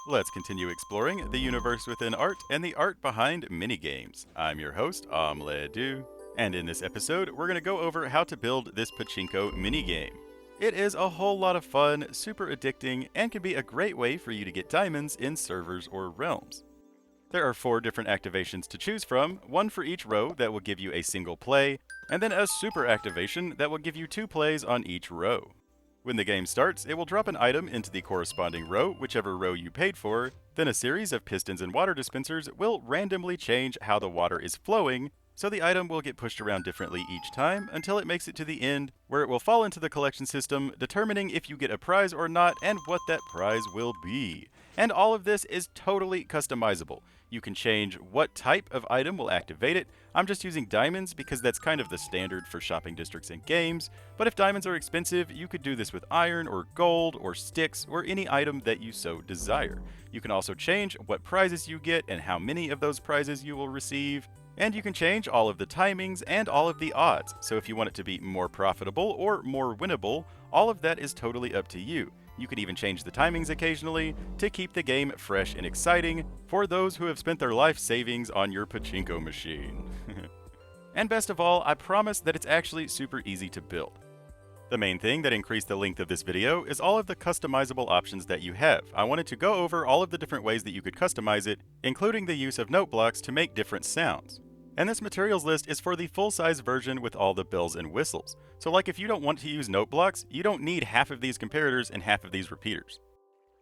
Let's continue exploring the universe within art and the art behind minigames. I'm your host, OmLedu, and in this episode, we're going to go over how to build this Pachinko minigame. It is a whole lot of fun, super addicting, and can be a great way for you to get diamonds in servers or realms. There are 4 different activations to choose from, one for each row that will give you a single play, and then a super activation that will give you 2 plays on each row. When the game starts, it will drop an item into the corresponding row, whichever row you paid for, then a series of pistons and water dispensers will randomly change how the water is flowing, so the item will get pushed around differently each time until it makes it to the end, where it will fall into the collection system, determining if you get a prize or not and what that prize will be. And all of this is totally customizable. You can change what type of item will activate it. I'm just using diamonds because that's kind of the standard for shopping districts and games, but if diamonds are expensive, you could do this with iron or gold or sticks or any item that you so desire. You can also change what prizes you get and how many of those prizes you will receive. And you can change all of the timings and all of the odds, so if you want it to be more profitable or more winnable, all of that is totally up to you. You can even change the timings occasionally to keep the game fresh and exciting for those who have spent their life savings on your Pachinko machine. And best of all, I promise that it's actually super easy to build. The main thing that increased the length of this video is all of the customizable options that you have. I wanted to go over all of the different ways that you could customize it, including the use of note blocks to make different sounds. And this materials list is for the full-size version with all the bells and whistles. So like if you don't want to use note blocks, you don't need half of these comparators and half of these repeaters.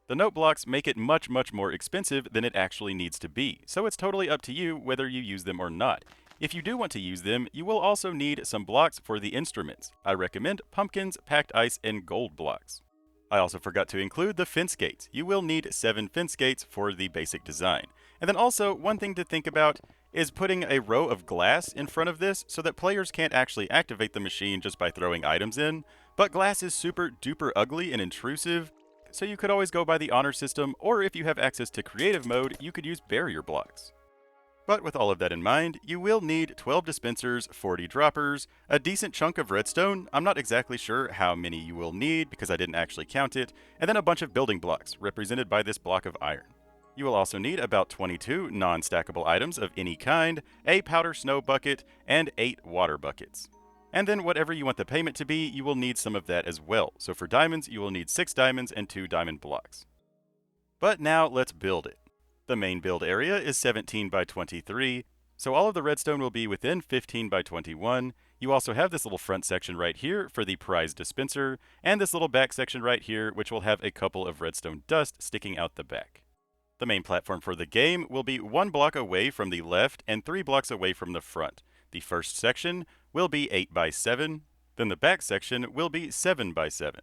The note blocks make it much more expensive than it actually needs to be, so it's totally up to you whether you use them or not. If you do want to use them, you will also need some blocks for the instruments. I recommend pumpkins, packed ice, and gold blocks. I also forgot to include the fence gates. You will need 7 fence gates for the basic design. And then also, one thing to think about is putting a row of glass in front of this so that players can't actually activate the machine just by throwing items in. But glass is super duper ugly and intrusive, so you could always go by the honor system, or if you have access to creative mode, you could use barrier blocks. But with all of that in mind, you will need 12 dispensers, 40 droppers, a decent chunk of redstone, I'm not exactly sure how many you will need because I didn't actually count it, and then a bunch of building blocks, represented by this block of iron. You will also need about 22 non-stackable items of any kind, a powder snow bucket, and 8 water buckets. And then whatever you want the payment to be, you will need some of that as well. So for diamonds, you will need 6 diamonds and 2 diamond blocks. But now let's build it. The main build area is 17 by 23, so all of the redstone will be within 15 by 21. You also have this little front section right here for the prize dispenser, and this little back section right here, which will have a couple of redstone dust sticking out the back. The main platform for the game will be 1 block away from the left and 3 blocks away from the front. The first section will be 8 by 7, then the back section will be 7 by 7.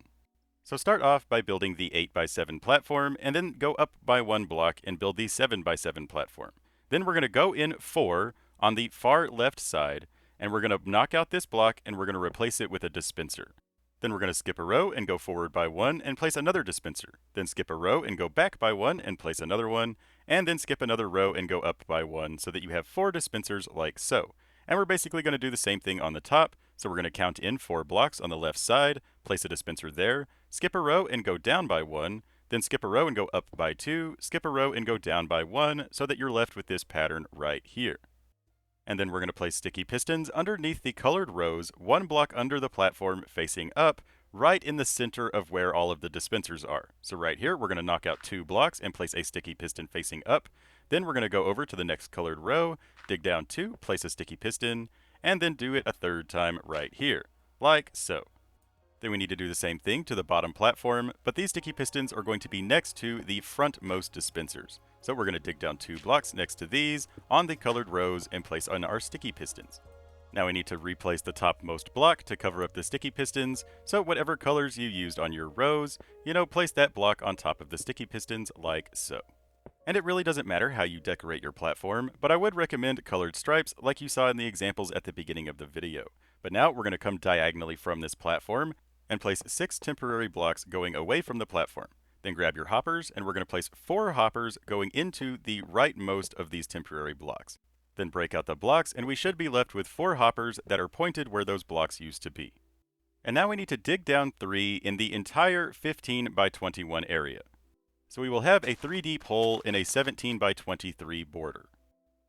So start off by building the 8 by 7 platform, and then go up by 1 block and build the 7 by 7 platform. Then we're going to go in 4 on the far left side, and we're going to knock out this block and we're going to replace it with a dispenser. Then we're going to skip a row and go forward by 1 and place another dispenser. Then skip a row and go back by 1 and place another one, and then skip another row and go up by 1 so that you have 4 dispensers like so. And we're basically going to do the same thing on the top, so we're going to count in 4 blocks on the left side, place a dispenser there, skip a row and go down by 1, then skip a row and go up by 2, skip a row and go down by 1, so that you're left with this pattern right here. And then we're going to place sticky pistons underneath the colored rows, 1 block under the platform facing up, right in the center of where all of the dispensers are. So right here, we're going to knock out 2 blocks and place a sticky piston facing up. Then we're going to go over to the next colored row, dig down 2, place a sticky piston, and then do it a 3rd time right here, like so. Then we need to do the same thing to the bottom platform, but these sticky pistons are going to be next to the frontmost dispensers. So we're going to dig down 2 blocks next to these on the colored rows and place on our sticky pistons. Now we need to replace the topmost block to cover up the sticky pistons, so whatever colors you used on your rows, place that block on top of the sticky pistons like so. And it really doesn't matter how you decorate your platform, but I would recommend colored stripes like you saw in the examples at the beginning of the video. But now we're going to come diagonally from this platform and place 6 temporary blocks going away from the platform. Then grab your hoppers, and we're going to place 4 hoppers going into the rightmost of these temporary blocks. Then break out the blocks, and we should be left with 4 hoppers that are pointed where those blocks used to be. And now we need to dig down 3 in the entire 15 by 21 area. So we will have a 3 deep hole in a 17 by 23 border.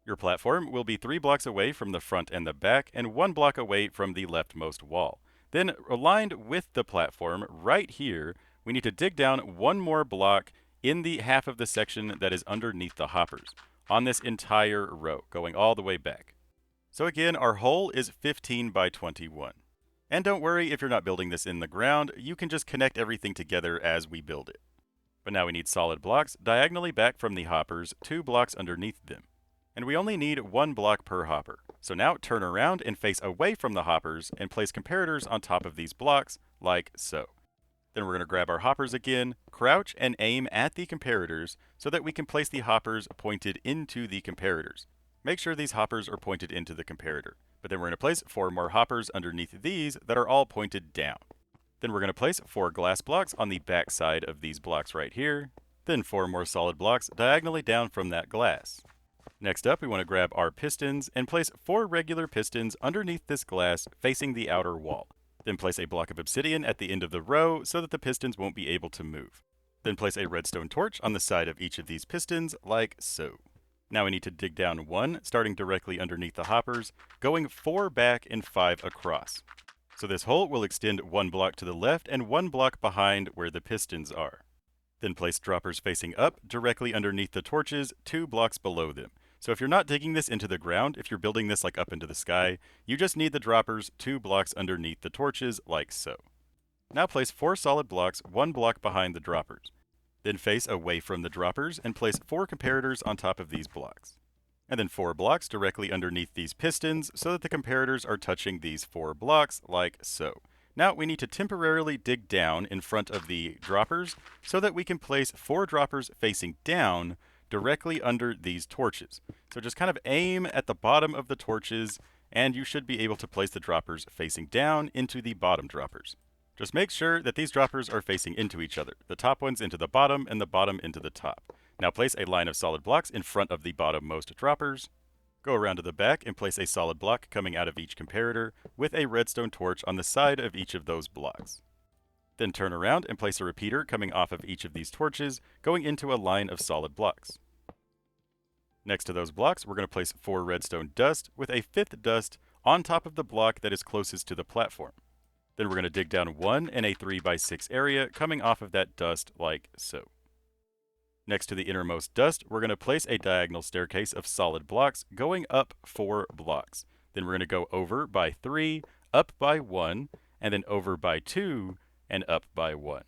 Your platform will be 3 blocks away from the front and the back, and 1 block away from the leftmost wall. Then, aligned with the platform, right here, we need to dig down 1 more block in the half of the section that is underneath the hoppers, on this entire row, going all the way back. So again, our hole is 15 by 21. And don't worry if you're not building this in the ground, you can just connect everything together as we build it. But now we need solid blocks diagonally back from the hoppers, 2 blocks underneath them. And we only need 1 block per hopper. So now turn around and face away from the hoppers and place comparators on top of these blocks, like so. Then we're going to grab our hoppers again, crouch and aim at the comparators so that we can place the hoppers pointed into the comparators. Make sure these hoppers are pointed into the comparator. But then we're going to place 4 more hoppers underneath these that are all pointed down. Then we're going to place 4 glass blocks on the back side of these blocks right here. Then 4 more solid blocks diagonally down from that glass. Next up, we want to grab our pistons and place 4 regular pistons underneath this glass facing the outer wall. Then place a block of obsidian at the end of the row so that the pistons won't be able to move. Then place a redstone torch on the side of each of these pistons, like so. Now we need to dig down 1, starting directly underneath the hoppers, going 4 back and 5 across. So this hole will extend 1 block to the left and 1 block behind where the pistons are. Then place droppers facing up directly underneath the torches, 2 blocks below them. So if you're not digging this into the ground, if you're building this like up into the sky, you just need the droppers 2 blocks underneath the torches, like so. Now place 4 solid blocks 1 block behind the droppers. Then face away from the droppers and place 4 comparators on top of these blocks. And then 4 blocks directly underneath these pistons so that the comparators are touching these 4 blocks, like so. Now we need to temporarily dig down in front of the droppers so that we can place 4 droppers facing down directly under these torches. So just kind of aim at the bottom of the torches and you should be able to place the droppers facing down into the bottom droppers. Just make sure that these droppers are facing into each other, the top ones into the bottom and the bottom into the top. Now place a line of solid blocks in front of the bottommost droppers. Go around to the back and place a solid block coming out of each comparator with a redstone torch on the side of each of those blocks. Then turn around and place a repeater coming off of each of these torches, going into a line of solid blocks. Next to those blocks, we're going to place 4 redstone dust with a 5th dust on top of the block that is closest to the platform. Then we're going to dig down 1 in a 3 by 6 area coming off of that dust like so. Next to the innermost dust, we're going to place a diagonal staircase of solid blocks going up 4 blocks. Then we're going to go over by 3, up by 1, and then over by 2, and up by 1.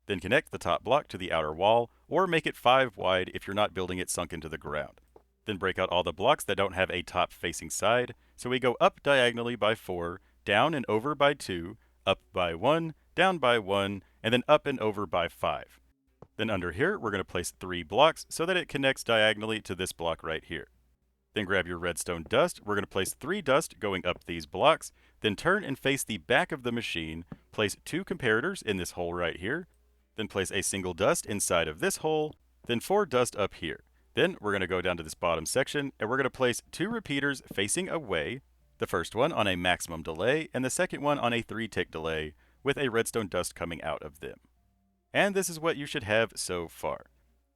Then connect the top block to the outer wall, or make it 5 wide if you're not building it sunk into the ground. Then break out all the blocks that don't have a top-facing side, so we go up diagonally by 4, down and over by 2, up by 1, down by 1, and then up and over by 5. Then under here, we're going to place 3 blocks so that it connects diagonally to this block right here. Then grab your redstone dust. We're going to place 3 dust going up these blocks. Then turn and face the back of the machine. Place 2 comparators in this hole right here. Then place a single dust inside of this hole. Then 4 dust up here. Then we're going to go down to this bottom section and we're going to place 2 repeaters facing away. The first one on a maximum delay and the second one on a 3-tick delay with a redstone dust coming out of them. And this is what you should have so far.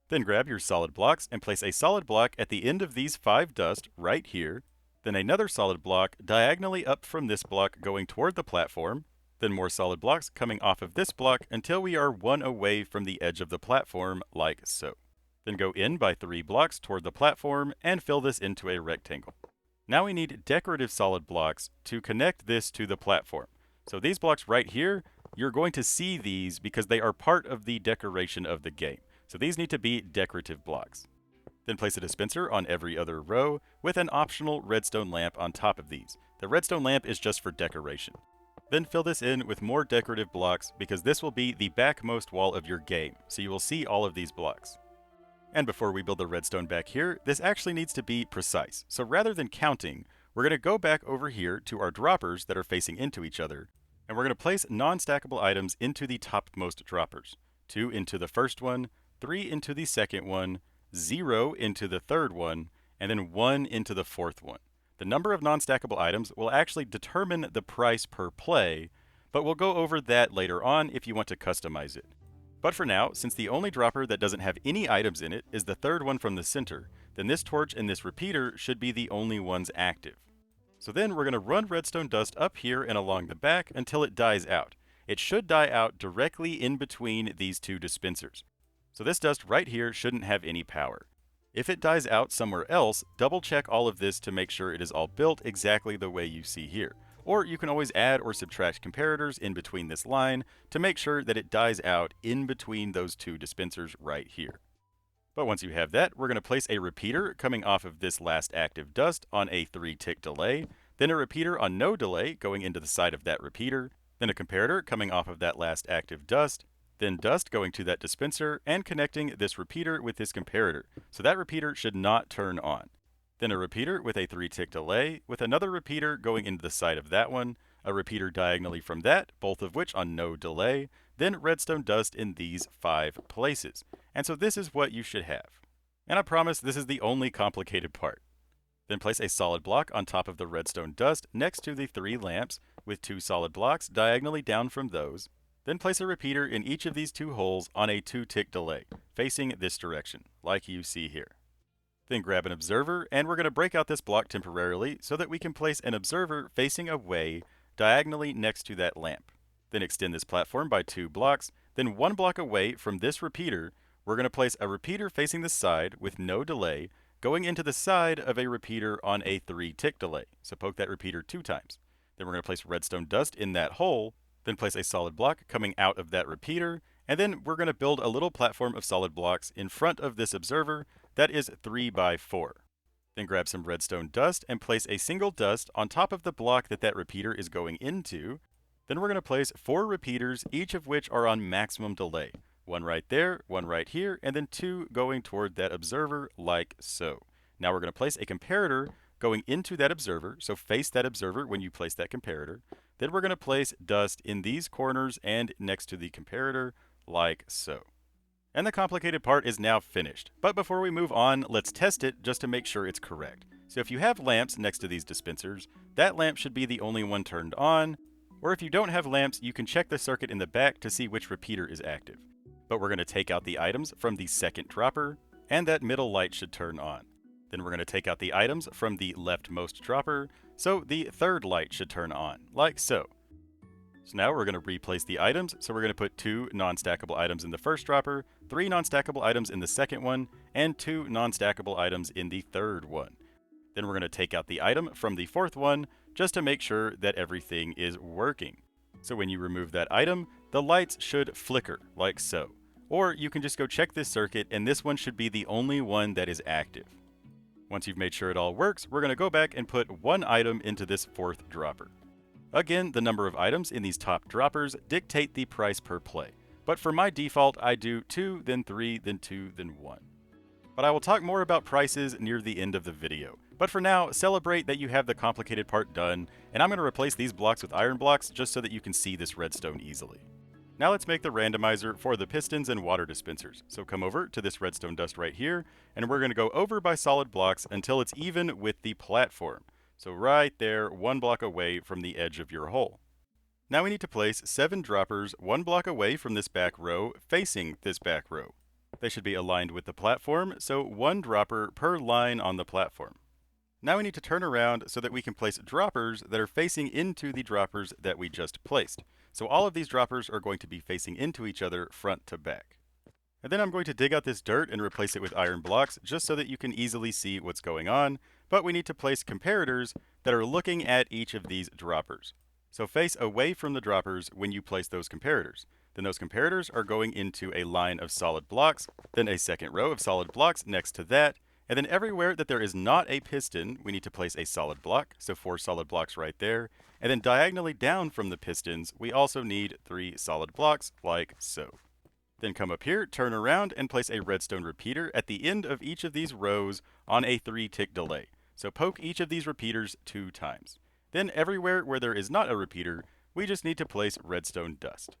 Then grab your solid blocks and place a solid block at the end of these 5 dust right here. Then another solid block diagonally up from this block going toward the platform. Then more solid blocks coming off of this block until we are 1 away from the edge of the platform like so. Then go in by 3 blocks toward the platform and fill this into a rectangle. Now we need decorative solid blocks to connect this to the platform. So these blocks right here, you're going to see these because they are part of the decoration of the game. So these need to be decorative blocks. Then place a dispenser on every other row with an optional redstone lamp on top of these. The redstone lamp is just for decoration. Then fill this in with more decorative blocks because this will be the backmost wall of your game, so you will see all of these blocks. And before we build the redstone back here, this actually needs to be precise. So rather than counting, we're going to go back over here to our droppers that are facing into each other, and we're going to place non-stackable items into the topmost droppers. 2 into the first one, 3 into the second one, 0 into the third one, and then 1 into the fourth one. The number of non-stackable items will actually determine the price per play, but we'll go over that later on if you want to customize it. But for now, since the only dropper that doesn't have any items in it is the third one from the center, then this torch and this repeater should be the only ones active. So then we're going to run redstone dust up here and along the back until it dies out. It should die out directly in between these two dispensers. So this dust right here shouldn't have any power. If it dies out somewhere else, double check all of this to make sure it is all built exactly the way you see here. Or you can always add or subtract comparators in between this line to make sure that it dies out in between those two dispensers right here. But once you have that, we're going to place a repeater coming off of this last active dust on a 3-tick delay, then a repeater on no delay going into the side of that repeater, then a comparator coming off of that last active dust, then dust going to that dispenser and connecting this repeater with this comparator. So that repeater should not turn on. Then a repeater with a 3-tick delay, with another repeater going into the side of that one, a repeater diagonally from that, both of which on no delay, then redstone dust in these 5 places. And so this is what you should have. And I promise this is the only complicated part. Then place a solid block on top of the redstone dust next to the 3 lamps with 2 solid blocks diagonally down from those. Then place a repeater in each of these 2 holes on a 2-tick delay, facing this direction, like you see here. Then grab an observer, and we're going to break out this block temporarily so that we can place an observer facing away diagonally next to that lamp. Then extend this platform by 2 blocks, then 1 block away from this repeater, we're going to place a repeater facing the side with no delay, going into the side of a repeater on a 3-tick delay. So poke that repeater 2 times. Then we're going to place redstone dust in that hole, then place a solid block coming out of that repeater, and then we're going to build a little platform of solid blocks in front of this observer that is 3 by 4. Then grab some redstone dust and place a single dust on top of the block that repeater is going into. Then we're going to place 4 repeaters, each of which are on maximum delay. 1 right there, 1 right here, and then 2 going toward that observer like so. Now we're going to place a comparator going into that observer, so face that observer when you place that comparator. Then we're going to place dust in these corners and next to the comparator like so. And the complicated part is now finished. But before we move on, let's test it just to make sure it's correct. So if you have lamps next to these dispensers, that lamp should be the only one turned on. Or if you don't have lamps, you can check the circuit in the back to see which repeater is active. But we're going to take out the items from the second dropper, and that middle light should turn on. Then we're going to take out the items from the leftmost dropper, so the third light should turn on, like so. So now we're going to replace the items, so we're going to put 2 non-stackable items in the first dropper, 3 non-stackable items in the second one, and 2 non-stackable items in the third one. Then we're going to take out the item from the fourth one, just to make sure that everything is working. So when you remove that item, the lights should flicker, like so. Or you can just go check this circuit, and this one should be the only one that is active. Once you've made sure it all works, we're going to go back and put 1 item into this fourth dropper. Again, the number of items in these top droppers dictate the price per play. But for my default, I do 2, then 3, then 2, then 1. But I will talk more about prices near the end of the video. But for now, celebrate that you have the complicated part done, and I'm going to replace these blocks with iron blocks just so that you can see this redstone easily. Now let's make the randomizer for the pistons and water dispensers. So come over to this redstone dust right here, and we're going to go over by solid blocks until it's even with the platform. So right there, 1 block away from the edge of your hole. Now we need to place 7 droppers 1 block away from this back row, facing this back row. They should be aligned with the platform, so 1 dropper per line on the platform. Now we need to turn around so that we can place droppers that are facing into the droppers that we just placed. So all of these droppers are going to be facing into each other front to back. And then I'm going to dig out this dirt and replace it with iron blocks just so that you can easily see what's going on. But we need to place comparators that are looking at each of these droppers. So face away from the droppers when you place those comparators. Then those comparators are going into a line of solid blocks, then a second row of solid blocks next to that, and then everywhere that there is not a piston, we need to place a solid block, so 4 solid blocks right there. And then diagonally down from the pistons, we also need 3 solid blocks, like so. Then come up here, turn around, and place a redstone repeater at the end of each of these rows on a 3-tick delay. So poke each of these repeaters 2 times. Then everywhere where there is not a repeater, we just need to place redstone dust.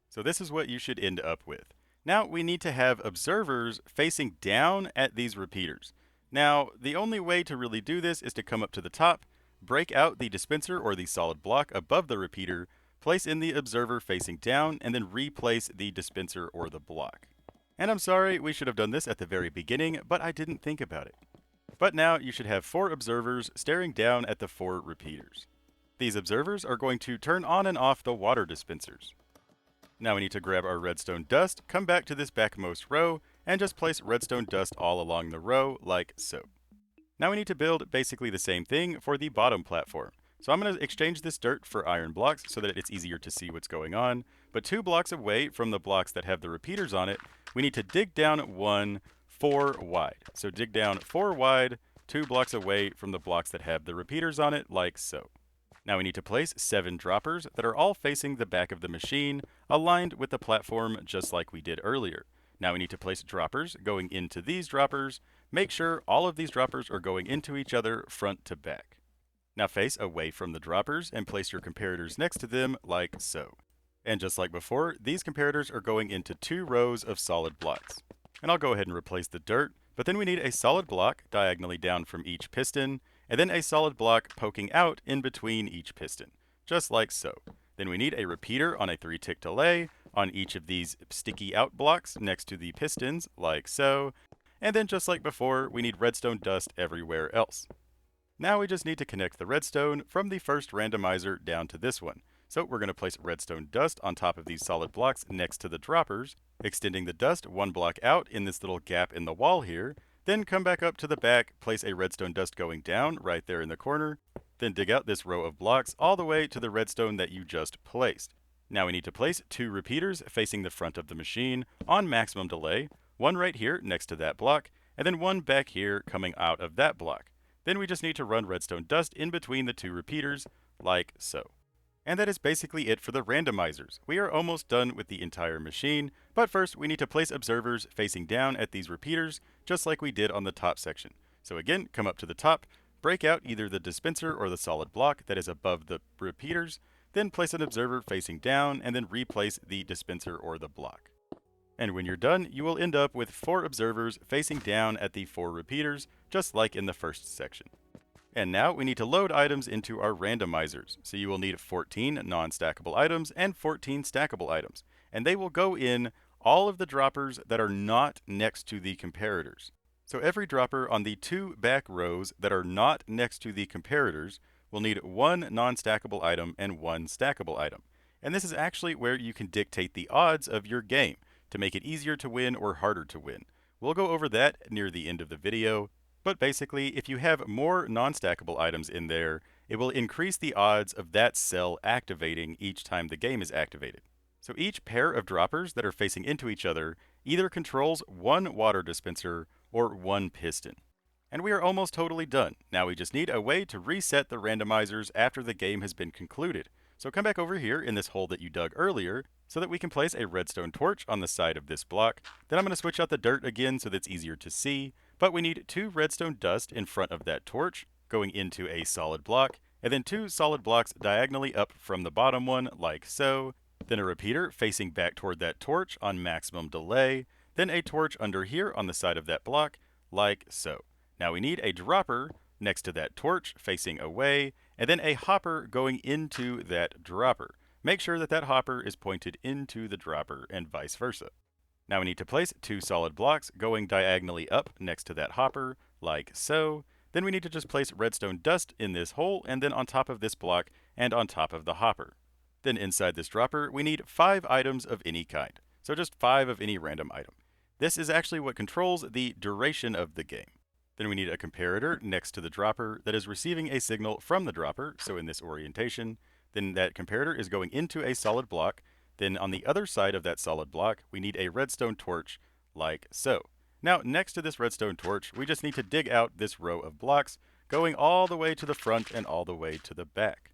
So this is what you should end up with. Now we need to have observers facing down at these repeaters. Now, the only way to really do this is to come up to the top, break out the dispenser or the solid block above the repeater, place in the observer facing down, and then replace the dispenser or the block. And I'm sorry, we should have done this at the very beginning, but I didn't think about it. But now you should have 4 observers staring down at the 4 repeaters. These observers are going to turn on and off the water dispensers. Now we need to grab our redstone dust, come back to this backmost row, and just place redstone dust all along the row, like so. Now we need to build basically the same thing for the bottom platform. So I'm going to exchange this dirt for iron blocks so that it's easier to see what's going on. But 2 blocks away from the blocks that have the repeaters on it, we need to dig down 4 wide. So dig down 4 wide, 2 blocks away from the blocks that have the repeaters on it, like so. Now we need to place 7 droppers that are all facing the back of the machine, aligned with the platform just like we did earlier. Now we need to place droppers going into these droppers. Make sure all of these droppers are going into each other front to back. Now face away from the droppers and place your comparators next to them like so. And just like before, these comparators are going into 2 rows of solid blocks. And I'll go ahead and replace the dirt, but then we need a solid block diagonally down from each piston, and then a solid block poking out in between each piston, just like so. Then we need a repeater on a 3-tick delay on each of these sticky out blocks next to the pistons, like so. And then just like before, we need redstone dust everywhere else. Now we just need to connect the redstone from the first randomizer down to this one. So we're going to place redstone dust on top of these solid blocks next to the droppers, extending the dust 1 block out in this little gap in the wall here. Then come back up to the back, place a redstone dust going down right there in the corner. Then dig out this row of blocks all the way to the redstone that you just placed. Now we need to place 2 repeaters facing the front of the machine on maximum delay, 1 right here next to that block, and then 1 back here coming out of that block. Then we just need to run redstone dust in between the 2 repeaters, like so. And that is basically it for the randomizers. We are almost done with the entire machine, but first we need to place observers facing down at these repeaters, just like we did on the top section. So again, come up to the top, break out either the dispenser or the solid block that is above the repeaters, then place an observer facing down, and then replace the dispenser or the block. And when you're done, you will end up with 4 observers facing down at the 4 repeaters, just like in the first section. And now we need to load items into our randomizers. So you will need 14 non-stackable items and 14 stackable items. And they will go in all of the droppers that are not next to the comparators. So every dropper on the 2 back rows that are not next to the comparators will need 1 non-stackable item and 1 stackable item. And this is actually where you can dictate the odds of your game to make it easier to win or harder to win. We'll go over that near the end of the video. But basically, if you have more non-stackable items in there, it will increase the odds of that cell activating each time the game is activated. So each pair of droppers that are facing into each other either controls 1 water dispenser or 1 piston. And we are almost totally done. Now we just need a way to reset the randomizers after the game has been concluded. So come back over here in this hole that you dug earlier so that we can place a redstone torch on the side of this block. Then I'm going to switch out the dirt again so that's easier to see. But we need 2 redstone dust in front of that torch going into a solid block, and then 2 solid blocks diagonally up from the bottom one, like so. Then a repeater facing back toward that torch on maximum delay, then a torch under here on the side of that block, like so. Now we need a dropper next to that torch facing away, and then a hopper going into that dropper. Make sure that that hopper is pointed into the dropper and vice versa. Now we need to place 2 solid blocks going diagonally up next to that hopper, like so. Then we need to just place redstone dust in this hole and then on top of this block and on top of the hopper. Then inside this dropper, we need 5 items of any kind. So just 5 of any random item. This is actually what controls the duration of the game. Then we need a comparator next to the dropper that is receiving a signal from the dropper, so in this orientation. Then that comparator is going into a solid block. Then on the other side of that solid block, we need a redstone torch, like so. Now, next to this redstone torch, we just need to dig out this row of blocks, going all the way to the front and all the way to the back.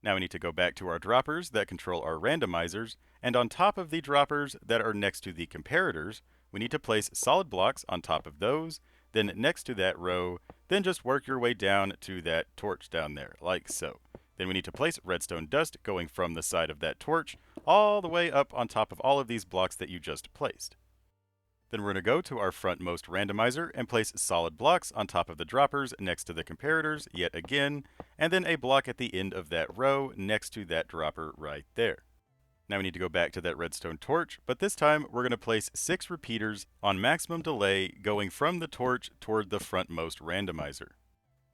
Now we need to go back to our droppers that control our randomizers, and on top of the droppers that are next to the comparators, we need to place solid blocks on top of those, then next to that row, then just work your way down to that torch down there, like so. Then we need to place redstone dust going from the side of that torch all the way up on top of all of these blocks that you just placed. Then we're going to go to our frontmost randomizer and place solid blocks on top of the droppers next to the comparators yet again, and then a block at the end of that row next to that dropper right there. Now we need to go back to that redstone torch, but this time we're going to place 6 repeaters on maximum delay going from the torch toward the frontmost randomizer.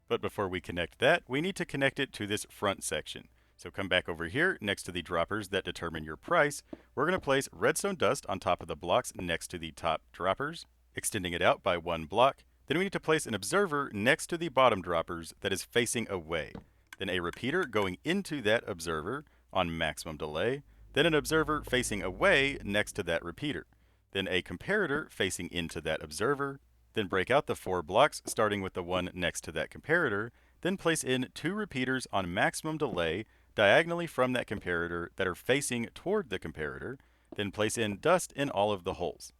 But before we connect that, we need to connect it to this front section. So come back over here next to the droppers that determine your price. We're going to place redstone dust on top of the blocks next to the top droppers, extending it out by 1 block. Then we need to place an observer next to the bottom droppers that is facing away. Then a repeater going into that observer on maximum delay. Then an observer facing away next to that repeater. Then a comparator facing into that observer. Then break out the 4 blocks starting with the one next to that comparator. Then place in 2 repeaters on maximum delay diagonally from that comparator that are facing toward the comparator. Then place in dust in all of the holes.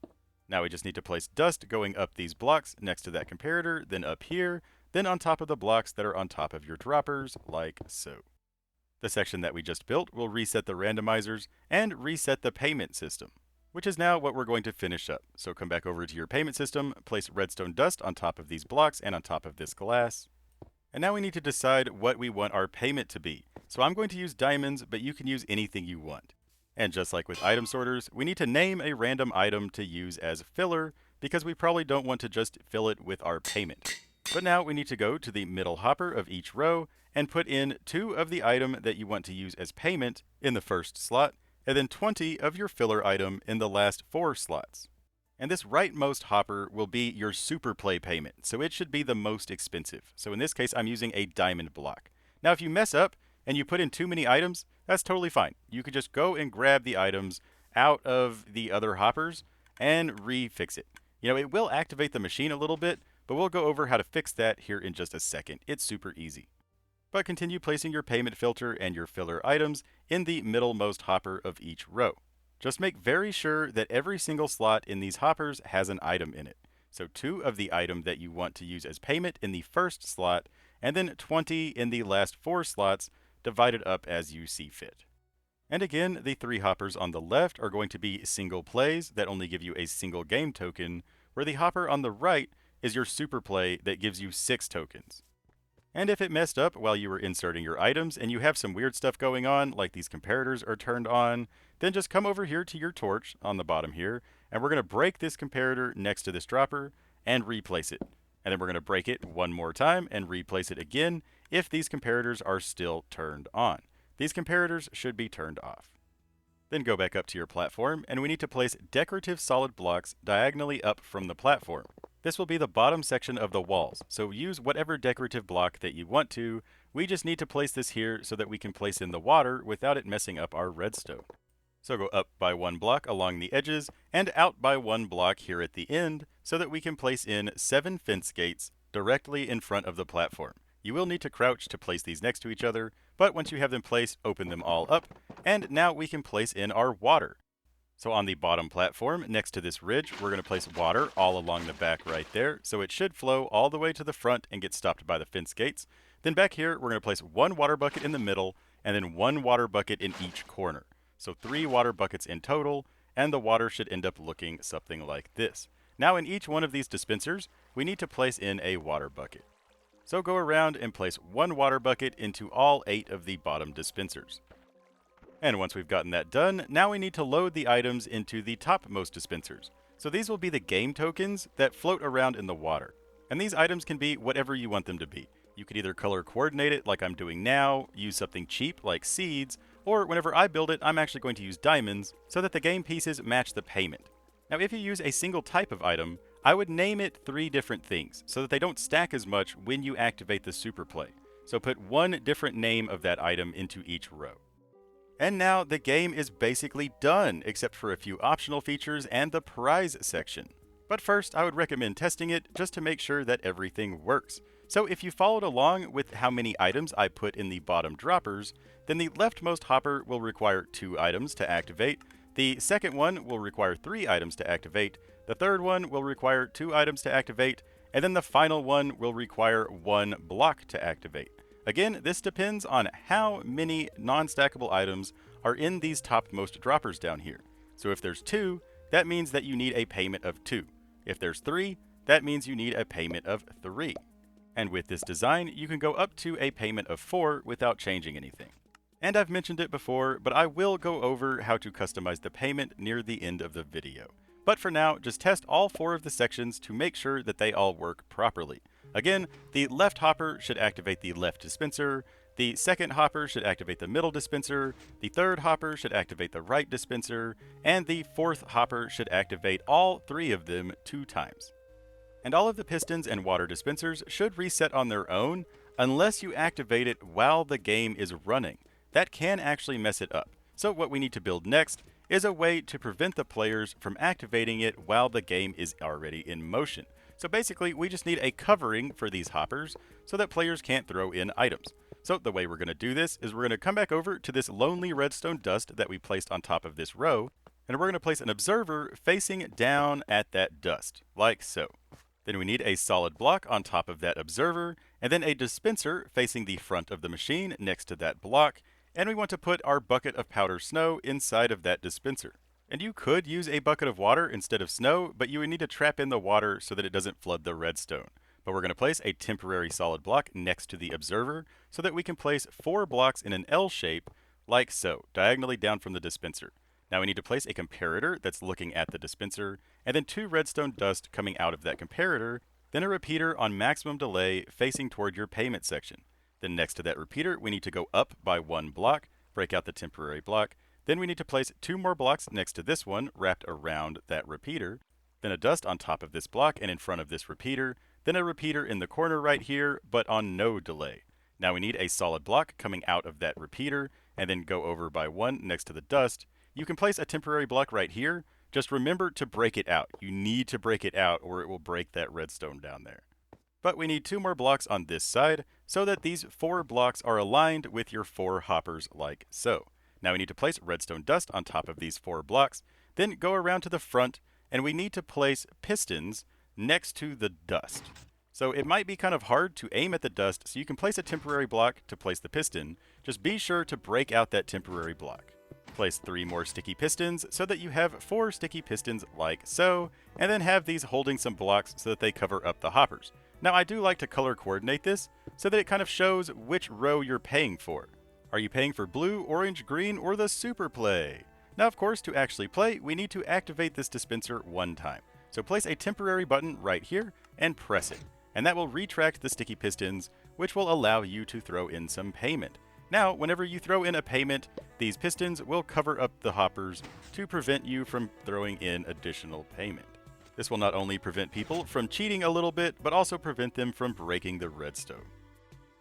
Now we just need to place dust going up these blocks next to that comparator, then up here, then on top of the blocks that are on top of your droppers, like so. The section that we just built will reset the randomizers and reset the payment system, which is now what we're going to finish up. So come back over to your payment system, place redstone dust on top of these blocks and on top of this glass. And now we need to decide what we want our payment to be. So I'm going to use diamonds, but you can use anything you want. And just like with item sorters, we need to name a random item to use as filler because we probably don't want to just fill it with our payment. But now we need to go to the middle hopper of each row and put in 2 of the item that you want to use as payment in the first slot, and then 20 of your filler item in the last 4 slots. And this rightmost hopper will be your super play payment, so it should be the most expensive. So in this case, I'm using a diamond block. Now if you mess up and you put in too many items, that's totally fine. You could just go and grab the items out of the other hoppers and refix it. You know, it will activate the machine a little bit, but we'll go over how to fix that here in just a second. It's super easy. But continue placing your payment filter and your filler items in the middlemost hopper of each row. Just make very sure that every single slot in these hoppers has an item in it. So 2 of the item that you want to use as payment in the first slot, and then 20 in the last 4 slots, divided up as you see fit. And again, the 3 hoppers on the left are going to be single plays that only give you a single game token, where the hopper on the right is your super play that gives you 6 tokens. And if it messed up while you were inserting your items and you have some weird stuff going on, like these comparators are turned on, then just come over here to your torch on the bottom here, and we're going to break this comparator next to this dropper and replace it. And then we're going to break it one more time and replace it again if these comparators are still turned on. These comparators should be turned off. Then go back up to your platform, and we need to place decorative solid blocks diagonally up from the platform. This will be the bottom section of the walls, so use whatever decorative block that you want to. We just need to place this here so that we can place in the water without it messing up our redstone. So go up by 1 block along the edges and out by 1 block here at the end so that we can place in 7 fence gates directly in front of the platform. You will need to crouch to place these next to each other, but once you have them placed, open them all up, and now we can place in our water. So on the bottom platform, next to this ridge, we're going to place water all along the back right there, so it should flow all the way to the front and get stopped by the fence gates. Then back here, we're going to place 1 water bucket in the middle, and then 1 water bucket in each corner. So 3 water buckets in total, and the water should end up looking something like this. Now in each one of these dispensers, we need to place in a water bucket. So go around and place 1 water bucket into all 8 of the bottom dispensers. And once we've gotten that done, now we need to load the items into the topmost dispensers. So these will be the game tokens that float around in the water. And these items can be whatever you want them to be. You could either color coordinate it like I'm doing now, use something cheap like seeds, or whenever I build it, I'm actually going to use diamonds so that the game pieces match the payment. Now if you use a single type of item, I would name it 3 different things so that they don't stack as much when you activate the super play. So put 1 different name of that item into each row. And now the game is basically done, except for a few optional features and the prize section. But first, I would recommend testing it just to make sure that everything works. So if you followed along with how many items I put in the bottom droppers, then the leftmost hopper will require 2 items to activate, the second one will require 3 items to activate, the third one will require 2 items to activate, and then the final one will require 1 block to activate. Again, this depends on how many non-stackable items are in these topmost droppers down here. So if there's 2, that means that you need a payment of 2. If there's 3, that means you need a payment of 3. And with this design, you can go up to a payment of 4 without changing anything. And I've mentioned it before, but I will go over how to customize the payment near the end of the video. But for now, just test all 4 of the sections to make sure that they all work properly. Again, the left hopper should activate the left dispenser, the second hopper should activate the middle dispenser, the third hopper should activate the right dispenser, and the fourth hopper should activate all 3 of them 2 times. And all of the pistons and water dispensers should reset on their own unless you activate it while the game is running. That can actually mess it up. So what we need to build next is a way to prevent the players from activating it while the game is already in motion. So basically, we just need a covering for these hoppers so that players can't throw in items. So the way we're going to do this is we're going to come back over to this lonely redstone dust that we placed on top of this row, and we're going to place an observer facing down at that dust, like so. Then we need a solid block on top of that observer, and then a dispenser facing the front of the machine next to that block, and we want to put our bucket of powder snow inside of that dispenser. And you could use a bucket of water instead of snow, but you would need to trap in the water so that it doesn't flood the redstone. But we're going to place a temporary solid block next to the observer so that we can place 4 blocks in an L shape, like so, diagonally down from the dispenser. Now we need to place a comparator that's looking at the dispenser, and then 2 redstone dust coming out of that comparator, then a repeater on maximum delay facing toward your payment section. Then next to that repeater, we need to go up by 1 block, break out the temporary block. Then we need to place 2 more blocks next to this one, wrapped around that repeater. Then a dust on top of this block and in front of this repeater. Then a repeater in the corner right here, but on no delay. Now we need a solid block coming out of that repeater, and then go over by 1 next to the dust. You can place a temporary block right here. Just remember to break it out. You need to break it out or it will break that redstone down there. But we need 2 more blocks on this side so that these 4 blocks are aligned with your 4 hoppers like so. Now we need to place redstone dust on top of these 4 blocks, then go around to the front, and we need to place pistons next to the dust. So it might be kind of hard to aim at the dust, so you can place a temporary block to place the piston. Just be sure to break out that temporary block. Place 3 more sticky pistons so that you have 4 sticky pistons like so, and then have these holding some blocks so that they cover up the hoppers. Now I do like to color coordinate this so that it kind of shows which row you're paying for. Are you paying for blue, orange, green, or the super play? Now of course, to actually play, we need to activate this dispenser 1 time. So place a temporary button right here and press it. And that will retract the sticky pistons, which will allow you to throw in some payment. Now, whenever you throw in a payment, these pistons will cover up the hoppers to prevent you from throwing in additional payment. This will not only prevent people from cheating a little bit, but also prevent them from breaking the redstone.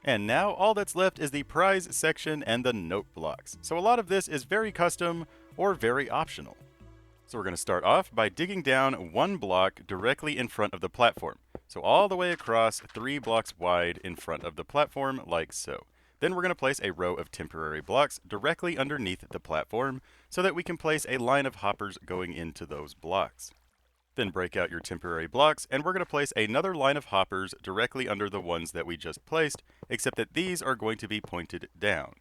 And now all that's left is the prize section and the note blocks. So a lot of this is very custom or very optional. So we're going to start off by digging down 1 block directly in front of the platform. So all the way across 3 blocks wide in front of the platform like so. Then we're going to place a row of temporary blocks directly underneath the platform so that we can place a line of hoppers going into those blocks. Then break out your temporary blocks, and we're going to place another line of hoppers directly under the ones that we just placed, except that these are going to be pointed down.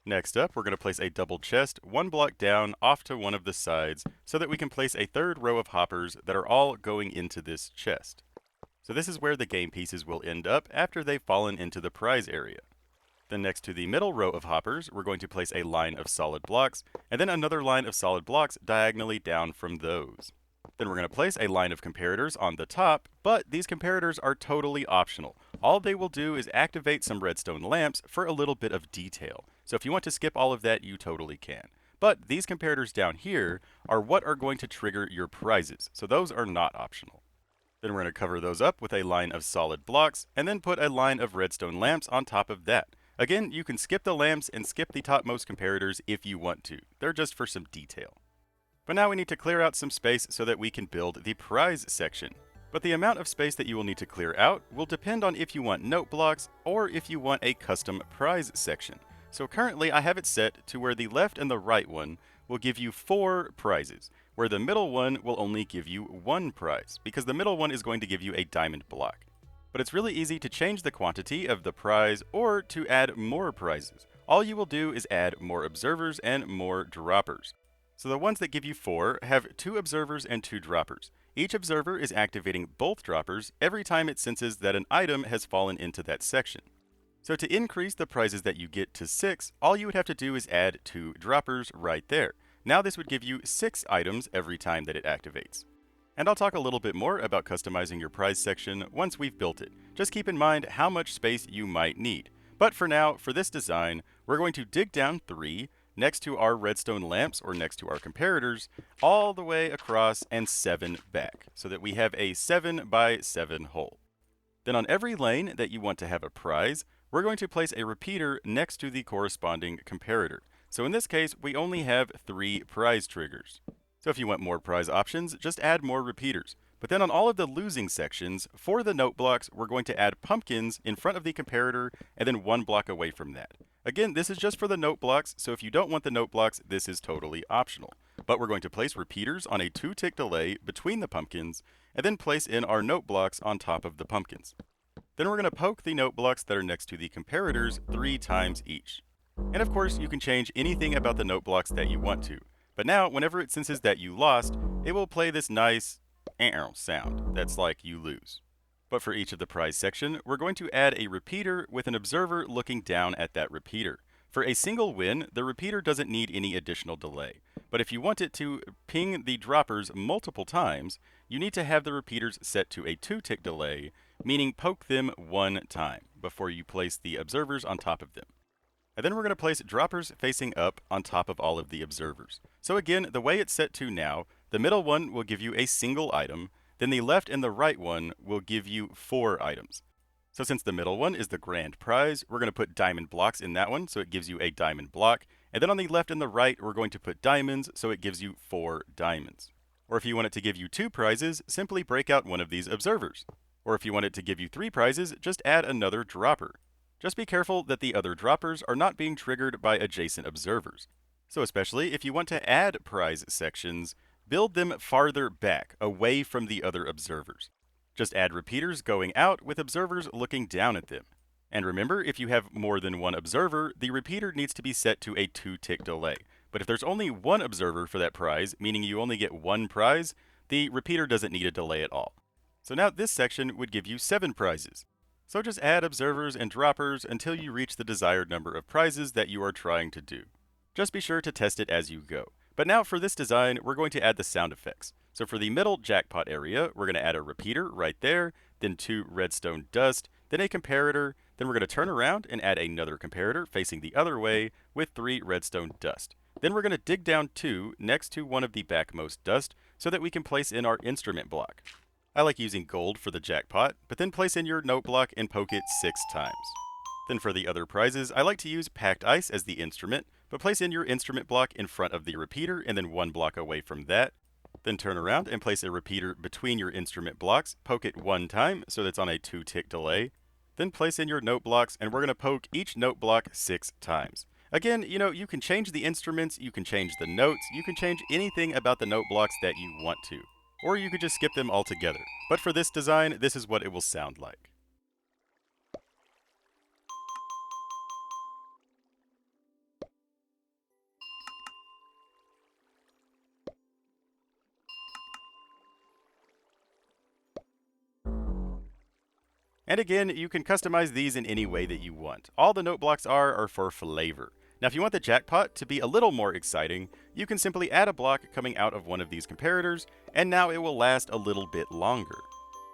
Next up, we're going to place a double chest 1 block down off to one of the sides so that we can place a 3rd row of hoppers that are all going into this chest. So this is where the game pieces will end up after they've fallen into the prize area. Then next to the middle row of hoppers, we're going to place a line of solid blocks, and then another line of solid blocks diagonally down from those. Then we're going to place a line of comparators on the top, but these comparators are totally optional. All they will do is activate some redstone lamps for a little bit of detail. So if you want to skip all of that, you totally can. But these comparators down here are what are going to trigger your prizes, so those are not optional. Then we're going to cover those up with a line of solid blocks, and then put a line of redstone lamps on top of that. Again, you can skip the lamps and skip the topmost comparators if you want to. They're just for some detail. But now we need to clear out some space so that we can build the prize section. But the amount of space that you will need to clear out will depend on if you want note blocks or if you want a custom prize section. So currently I have it set to where the left and the right one will give you 4 prizes, where the middle one will only give you 1 prize, because the middle one is going to give you a diamond block. But it's really easy to change the quantity of the prize or to add more prizes. All you will do is add more observers and more droppers. So the ones that give you 4 have 2 observers and 2 droppers. Each observer is activating both droppers every time it senses that an item has fallen into that section. So to increase the prizes that you get to 6, all you would have to do is add 2 droppers right there. Now this would give you 6 items every time that it activates. And I'll talk a little bit more about customizing your prize section once we've built it. Just keep in mind how much space you might need. But for now, for this design, we're going to dig down 3 next to our redstone lamps or next to our comparators, all the way across and 7 back, so that we have a 7 by 7 hole. Then on every lane that you want to have a prize, we're going to place a repeater next to the corresponding comparator. So in this case, we only have 3 prize triggers. So if you want more prize options, just add more repeaters. But then on all of the losing sections, for the note blocks, we're going to add pumpkins in front of the comparator and then 1 block away from that. Again, this is just for the note blocks, so if you don't want the note blocks, this is totally optional. But we're going to place repeaters on a 2-tick delay between the pumpkins, and then place in our note blocks on top of the pumpkins. Then we're going to poke the note blocks that are next to the comparators 3 times each. And of course, you can change anything about the note blocks that you want to. But now, whenever it senses that you lost, it will play this nice sound that's like you lose. But for each of the prize section, we're going to add a repeater with an observer looking down at that repeater. For a single win, the repeater doesn't need any additional delay. But if you want it to ping the droppers multiple times, you need to have the repeaters set to a 2-tick delay, meaning poke them 1 time before you place the observers on top of them. And then we're going to place droppers facing up on top of all of the observers. So again, the way it's set to now, the middle one will give you a single item, then the left and the right one will give you 4 items. So since the middle one is the grand prize, we're going to put diamond blocks in that one, so it gives you a diamond block. And then on the left and the right, we're going to put diamonds, so it gives you 4 diamonds. Or if you want it to give you 2 prizes, simply break out one of these observers. Or if you want it to give you 3 prizes, just add another dropper. Just be careful that the other droppers are not being triggered by adjacent observers. So especially if you want to add prize sections, build them farther back, away from the other observers. Just add repeaters going out with observers looking down at them. And remember, if you have more than one observer, the repeater needs to be set to a 2-tick delay. But if there's only one observer for that prize, meaning you only get 1 prize, the repeater doesn't need a delay at all. So now this section would give you 7 prizes. So just add observers and droppers until you reach the desired number of prizes that you are trying to do. Just be sure to test it as you go. But now for this design, we're going to add the sound effects. So for the middle jackpot area, we're going to add a repeater right there, then 2 redstone dust, then a comparator, then we're going to turn around and add another comparator facing the other way with 3 redstone dust. Then we're going to dig down 2 next to one of the backmost dust so that we can place in our instrument block. I like using gold for the jackpot, but then place in your note block and poke it 6 times. Then for the other prizes, I like to use packed ice as the instrument, but place in your instrument block in front of the repeater and then 1 block away from that. Then turn around and place a repeater between your instrument blocks, poke it 1 time so that's on a 2-tick delay. Then place in your note blocks and we're going to poke each note block 6 times. Again, you can change the instruments, you can change the notes, you can change anything about the note blocks that you want to. Or you could just skip them altogether. But for this design, this is what it will sound like. And again, you can customize these in any way that you want. All the note blocks are for flavor. Now if you want the jackpot to be a little more exciting, you can simply add a block coming out of one of these comparators, and now it will last a little bit longer.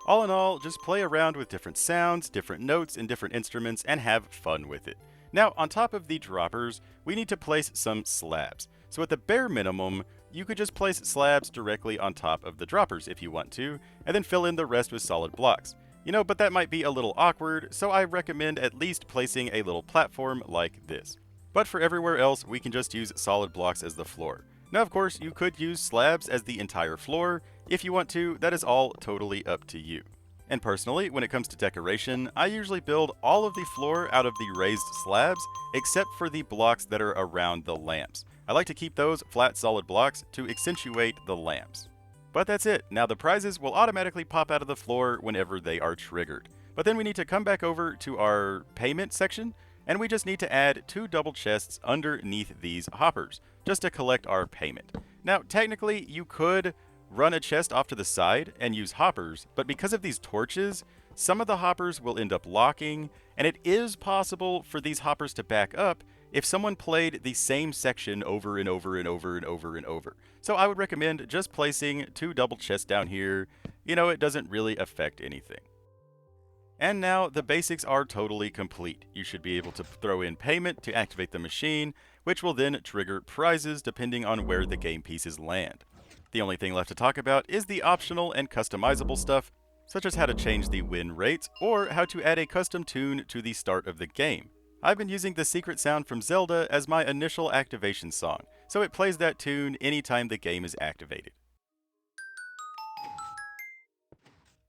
All in all, just play around with different sounds, different notes, and different instruments, and have fun with it. Now, on top of the droppers, we need to place some slabs. So at the bare minimum, you could just place slabs directly on top of the droppers if you want to, and then fill in the rest with solid blocks. But that might be a little awkward, so I recommend at least placing a little platform like this. But for everywhere else, we can just use solid blocks as the floor. Now, of course, you could use slabs as the entire floor. If you want to, that is all totally up to you. And personally, when it comes to decoration, I usually build all of the floor out of the raised slabs, except for the blocks that are around the lamps. I like to keep those flat solid blocks to accentuate the lamps. But that's it. Now the prizes will automatically pop out of the floor whenever they are triggered. But then we need to come back over to our payment section, and we just need to add 2 double chests underneath these hoppers, just to collect our payment. Now, technically, you could run a chest off to the side and use hoppers, but because of these torches, some of the hoppers will end up locking, and it is possible for these hoppers to back up if someone played the same section over and over and over and over and over. So I would recommend just placing 2 double chests down here. You know, it doesn't really affect anything. And now the basics are totally complete. You should be able to throw in payment to activate the machine, which will then trigger prizes depending on where the game pieces land. The only thing left to talk about is the optional and customizable stuff, such as how to change the win rates or how to add a custom tune to the start of the game. I've been using the secret sound from Zelda as my initial activation song, so it plays that tune anytime the game is activated.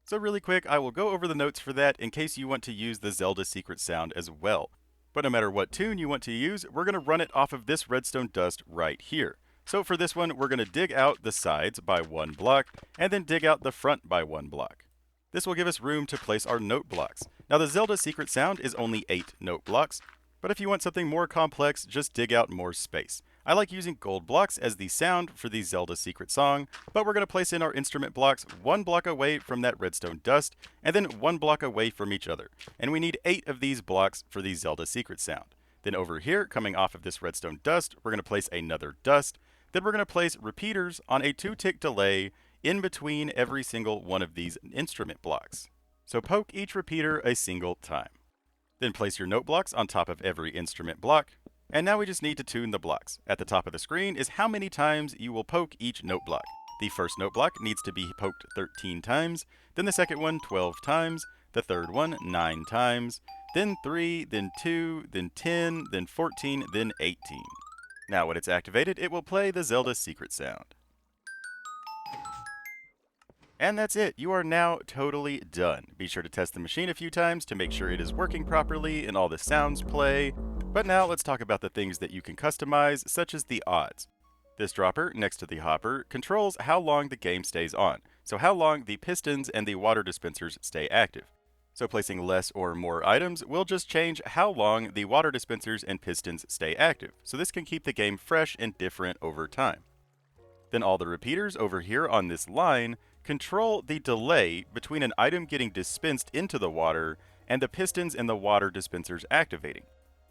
So really quick, I will go over the notes for that in case you want to use the Zelda secret sound as well. But no matter what tune you want to use, we're going to run it off of this redstone dust right here. So for this one, we're going to dig out the sides by 1 block, and then dig out the front by 1 block. This will give us room to place our note blocks. Now the Zelda secret sound is only 8 note blocks, but if you want something more complex, just dig out more space. I like using gold blocks as the sound for the Zelda secret song, but we're going to place in our instrument blocks 1 block away from that redstone dust, and then 1 block away from each other. And we need 8 of these blocks for the Zelda secret sound. Then over here, coming off of this redstone dust, we're going to place another dust. Then we're going to place repeaters on a 2-tick delay in between every single one of these instrument blocks. So poke each repeater a single time. Then place your note blocks on top of every instrument block. And now we just need to tune the blocks. At the top of the screen is how many times you will poke each note block. The first note block needs to be poked 13 times, then the second one 12 times, the third one 9 times, then 3, then 2, then 10, then 14, then 18. Now when it's activated, it will play the Zelda secret sound. And that's it. You are now totally done. Be sure to test the machine a few times to make sure it is working properly and all the sounds play. But now let's talk about the things that you can customize, such as the odds. This dropper next to the hopper controls how long the game stays on, so how long the pistons and the water dispensers stay active. So placing less or more items will just change how long the water dispensers and pistons stay active, so this can keep the game fresh and different over time. Then all the repeaters over here on this line control the delay between an item getting dispensed into the water and the pistons and the water dispensers activating.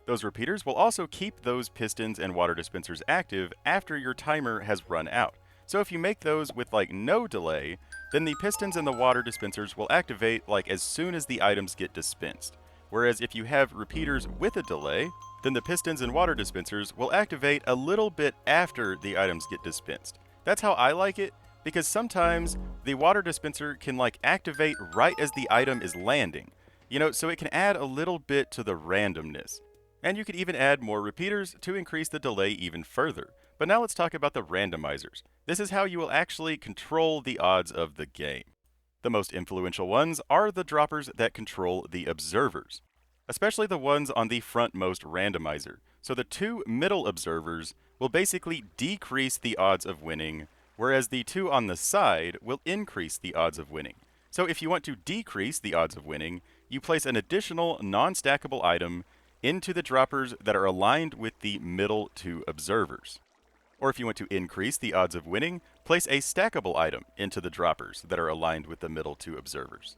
Those repeaters will also keep those pistons and water dispensers active after your timer has run out. So if you make those with like no delay, then the pistons and the water dispensers will activate like as soon as the items get dispensed. Whereas if you have repeaters with a delay, then the pistons and water dispensers will activate a little bit after the items get dispensed. That's how I like it, because sometimes the water dispenser can like activate right as the item is landing. So it can add a little bit to the randomness. And you could even add more repeaters to increase the delay even further. But now let's talk about the randomizers. This is how you will actually control the odds of the game. The most influential ones are the droppers that control the observers, especially the ones on the frontmost randomizer. So the 2 middle observers will basically decrease the odds of winning, whereas the 2 on the side will increase the odds of winning. So if you want to decrease the odds of winning, you place an additional non-stackable item into the droppers that are aligned with the middle 2 observers. Or if you want to increase the odds of winning, place a stackable item into the droppers that are aligned with the middle 2 observers.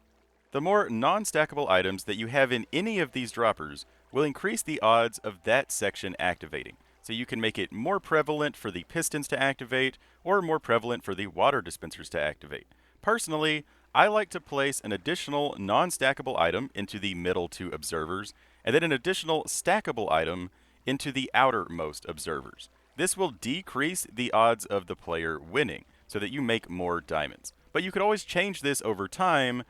The more non-stackable items that you have in any of these droppers will increase the odds of that section activating. So you can make it more prevalent for the pistons to activate, or more prevalent for the water dispensers to activate. Personally, I like to place an additional non-stackable item into the middle 2 observers, and then an additional stackable item into the outermost observers. This will decrease the odds of the player winning, so that you make more diamonds. But you could always change this over time,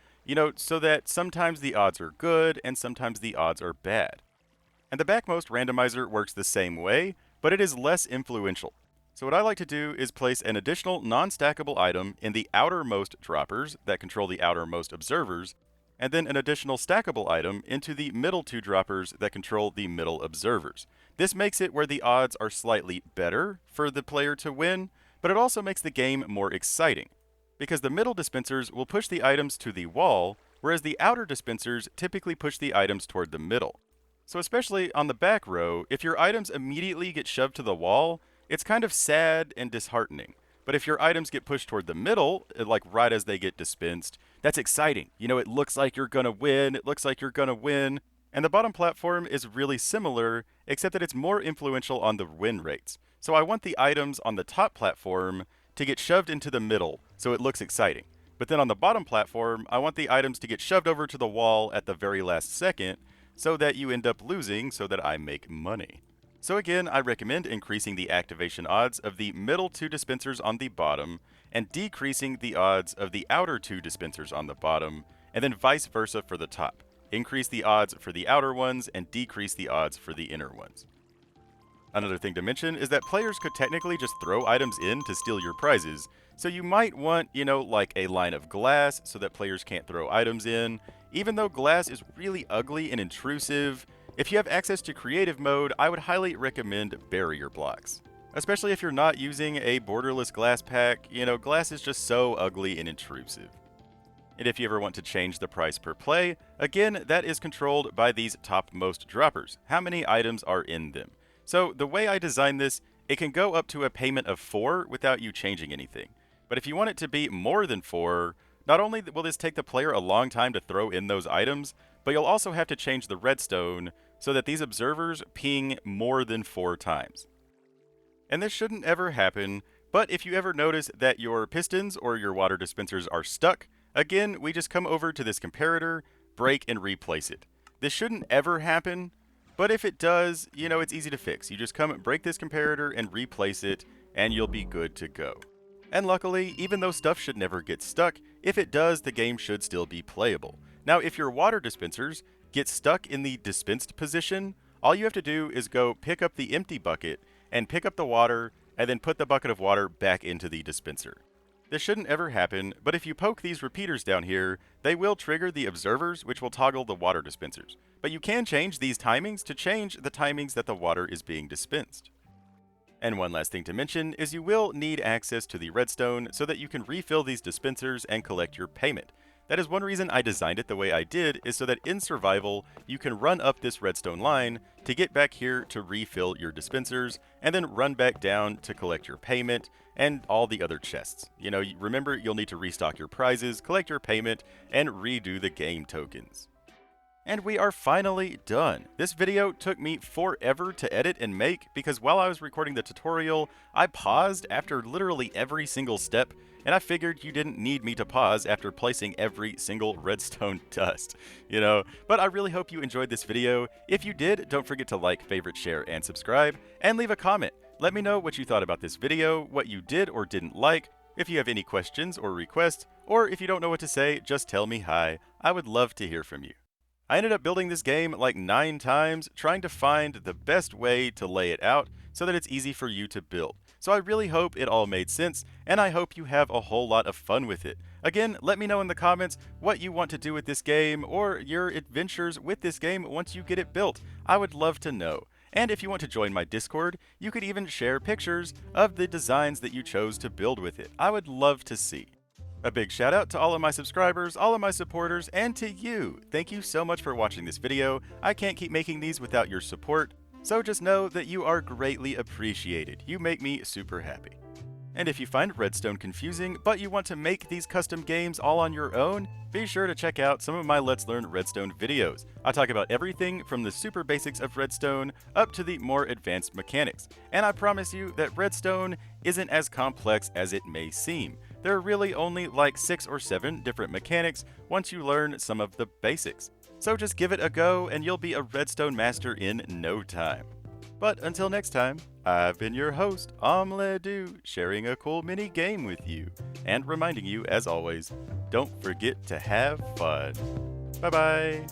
so that sometimes the odds are good and sometimes the odds are bad. And the backmost randomizer works the same way, but it is less influential. So what I like to do is place an additional non-stackable item in the outermost droppers that control the outermost observers, and then an additional stackable item into the middle 2 droppers that control the middle observers. This makes it where the odds are slightly better for the player to win, but it also makes the game more exciting, because the middle dispensers will push the items to the wall, whereas the outer dispensers typically push the items toward the middle. So especially on the back row, if your items immediately get shoved to the wall, it's kind of sad and disheartening. But if your items get pushed toward the middle, like right as they get dispensed, that's exciting. You know, it looks like you're gonna win, it looks like you're gonna win. And the bottom platform is really similar, except that it's more influential on the win rates. So I want the items on the top platform to get shoved into the middle, so it looks exciting. But then on the bottom platform, I want the items to get shoved over to the wall at the very last second, so that you end up losing so that I make money. So again, I recommend increasing the activation odds of the middle 2 dispensers on the bottom, and decreasing the odds of the outer 2 dispensers on the bottom, and then vice versa for the top. Increase the odds for the outer ones, and decrease the odds for the inner ones. Another thing to mention is that players could technically just throw items in to steal your prizes, so you might want, like a line of glass so that players can't throw items in. Even though glass is really ugly and intrusive, if you have access to creative mode, I would highly recommend barrier blocks. Especially if you're not using a borderless glass pack, glass is just so ugly and intrusive. And if you ever want to change the price per play, again, that is controlled by these topmost droppers, how many items are in them. So the way I designed this, it can go up to a payment of 4 without you changing anything. But if you want it to be more than 4, not only will this take the player a long time to throw in those items, but you'll also have to change the redstone so that these observers ping more than 4 times. And this shouldn't ever happen, but if you ever notice that your pistons or your water dispensers are stuck, again, we just come over to this comparator, break and replace it. This shouldn't ever happen, but if it does, it's easy to fix. You just come break this comparator and replace it, and you'll be good to go. And luckily, even though stuff should never get stuck, if it does, the game should still be playable. Now, if your water dispensers get stuck in the dispensed position, all you have to do is go pick up the empty bucket and pick up the water, and then put the bucket of water back into the dispenser. This shouldn't ever happen, but if you poke these repeaters down here, they will trigger the observers, which will toggle the water dispensers. But you can change these timings to change the timings that the water is being dispensed. And one last thing to mention is you will need access to the redstone so that you can refill these dispensers and collect your payment. That is one reason I designed it the way I did, is so that in survival, you can run up this redstone line to get back here to refill your dispensers, and then run back down to collect your payment and all the other chests. Remember, you'll need to restock your prizes, collect your payment, and redo the game tokens. And we are finally done. This video took me forever to edit and make because while I was recording the tutorial, I paused after literally every single step, and I figured you didn't need me to pause after placing every single redstone dust, But I really hope you enjoyed this video. If you did, don't forget to like, favorite, share, and subscribe, and leave a comment. Let me know what you thought about this video, what you did or didn't like. If you have any questions or requests, or if you don't know what to say, just tell me hi. I would love to hear from you. I ended up building this game like 9 times, trying to find the best way to lay it out so that it's easy for you to build. So I really hope it all made sense, and I hope you have a whole lot of fun with it. Again, let me know in the comments what you want to do with this game, or your adventures with this game once you get it built. I would love to know. And if you want to join my Discord, you could even share pictures of the designs that you chose to build with it. I would love to see. A big shout out to all of my subscribers, all of my supporters, and to you. Thank you so much for watching this video. I can't keep making these without your support, so just know that you are greatly appreciated. You make me super happy. And if you find redstone confusing, but you want to make these custom games all on your own, be sure to check out some of my Let's Learn Redstone videos. I talk about everything from the super basics of redstone up to the more advanced mechanics. And I promise you that redstone isn't as complex as it may seem. There are really only like 6 or 7 different mechanics once you learn some of the basics. So just give it a go and you'll be a redstone master in no time. But until next time, I've been your host, OmLedu, sharing a cool mini game with you, and reminding you, as always, don't forget to have fun. Bye-bye!